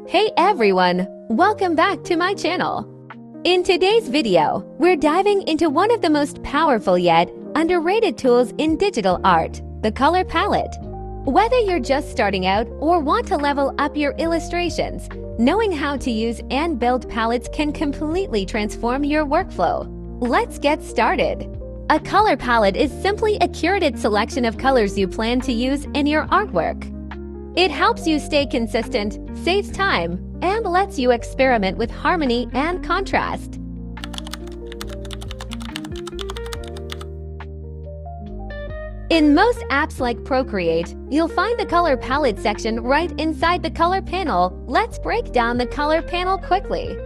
Hey everyone! Welcome back to my channel. In today's video, we're diving into one of the most powerful yet underrated tools in digital art, the color palette. Whether you're just starting out or want to level up your illustrations, knowing how to use and build palettes can completely transform your workflow. Let's get started. A color palette is simply a curated selection of colors you plan to use in your artwork. It helps you stay consistent, saves time, and lets you experiment with harmony and contrast. In most apps like Procreate, you'll find the color palette section right inside the color panel. Let's break down the color panel quickly.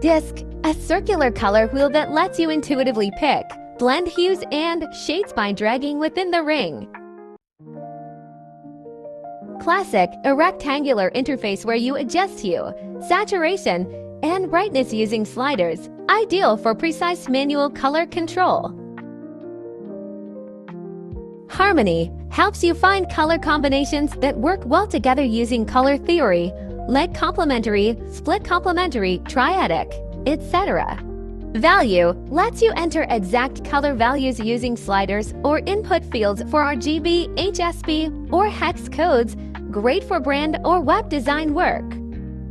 Disc, a circular color wheel that lets you intuitively pick, blend hues and shades by dragging within the ring. Classic, a rectangular interface where you adjust hue, saturation, and brightness using sliders, ideal for precise manual color control. Harmony helps you find color combinations that work well together using color theory, like complementary, split complementary, triadic, etc. Value lets you enter exact color values using sliders or input fields for RGB, HSB, or hex codes, great for brand or web design work.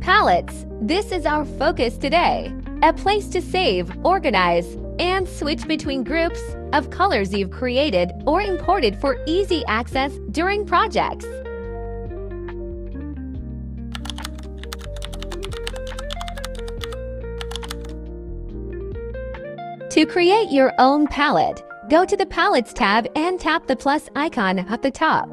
Palettes, this is our focus today. A place to save, organize, and switch between groups of colors you've created or imported for easy access during projects. To create your own palette, go to the Palettes tab and tap the plus icon at the top.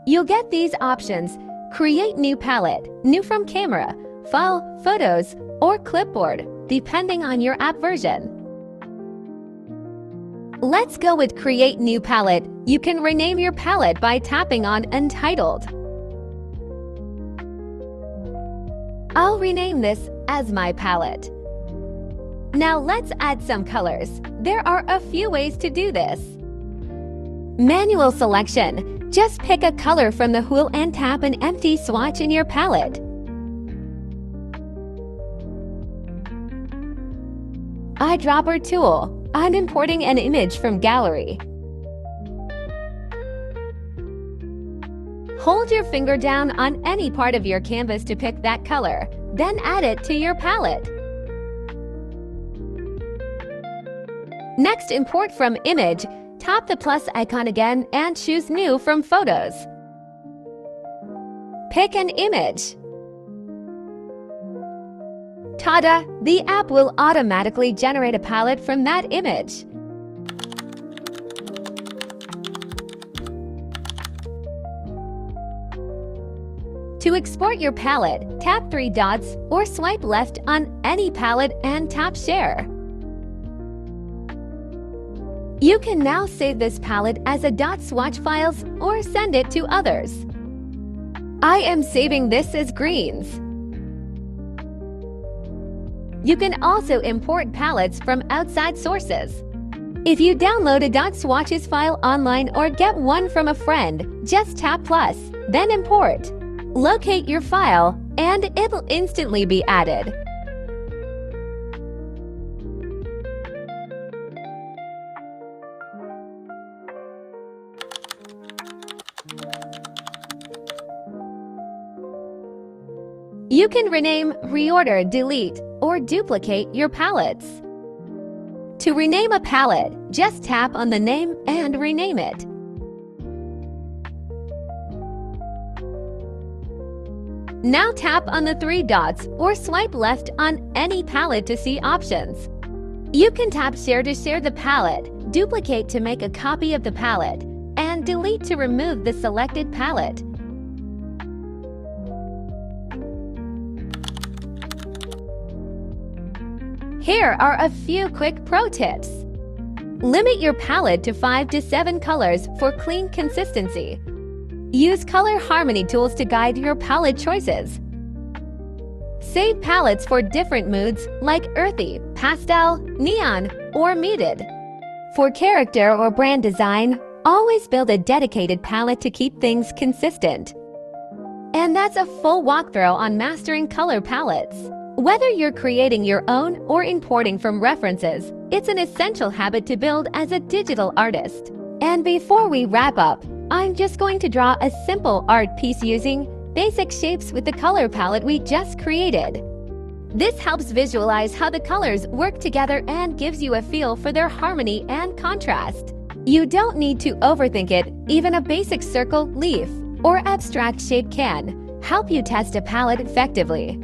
You'll get these options: Create New Palette, New from Camera, File, Photos, or Clipboard, depending on your app version. Let's go with Create New Palette. You can rename your palette by tapping on Untitled. I'll rename this as my palette. Now let's add some colors. There are a few ways to do this. Manual selection. Just pick a color from the wheel and tap an empty swatch in your palette. Eyedropper tool. I'm importing an image from gallery. Hold your finger down on any part of your canvas to pick that color, then add it to your palette. Next, import from image. Tap the plus icon again and choose New from Photos. Pick an image. Ta-da! The app will automatically generate a palette from that image. To export your palette, tap three dots or swipe left on any palette and tap Share. You can now save this palette as a .swatch files or send it to others. I am saving this as greens. You can also import palettes from outside sources. If you download a .swatches file online or get one from a friend, just tap plus, then import. Locate your file, and it'll instantly be added. You can rename, reorder, delete, or duplicate your palettes. To rename a palette, just tap on the name and rename it. Now tap on the three dots or swipe left on any palette to see options. You can tap Share to share the palette, duplicate to make a copy of the palette, and delete to remove the selected palette. Here are a few quick pro tips. Limit your palette to 5 to 7 colors for clean consistency. Use color harmony tools to guide your palette choices. Save palettes for different moods like earthy, pastel, neon, or muted. For character or brand design, Always build a dedicated palette to keep things consistent. And that's a full walkthrough on mastering color palettes. Whether you're creating your own or importing from references, it's an essential habit to build as a digital artist. And before we wrap up, I'm just going to draw a simple art piece using basic shapes with the color palette we just created. This helps visualize how the colors work together and gives you a feel for their harmony and contrast. You don't need to overthink it. Even a basic circle, leaf, or abstract shape can help you test a palette effectively.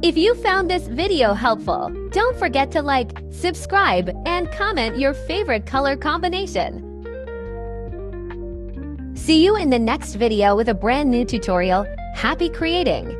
If you found this video helpful, don't forget to like, subscribe, and comment your favorite color combination. See you in the next video with a brand new tutorial. Happy creating!